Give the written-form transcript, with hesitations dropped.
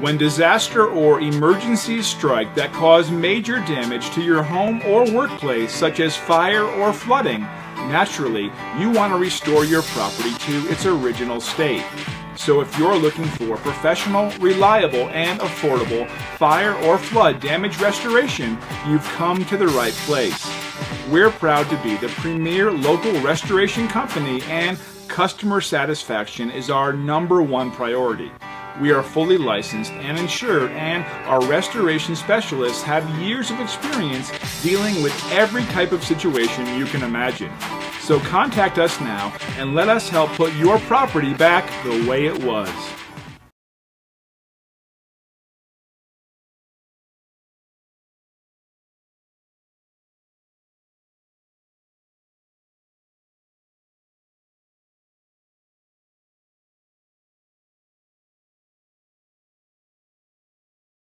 When disaster or emergencies strike that cause major damage to your home or workplace, such as fire or flooding, naturally, you want to restore your property to its original state. So if you're looking for professional, reliable, and affordable fire or flood damage restoration, you've come to the right place. We're proud to be the premier local restoration company, and customer satisfaction is our #1 priority. We are fully licensed and insured, and our restoration specialists have years of experience dealing with every type of situation you can imagine. So contact us now and let us help put your property back the way it was.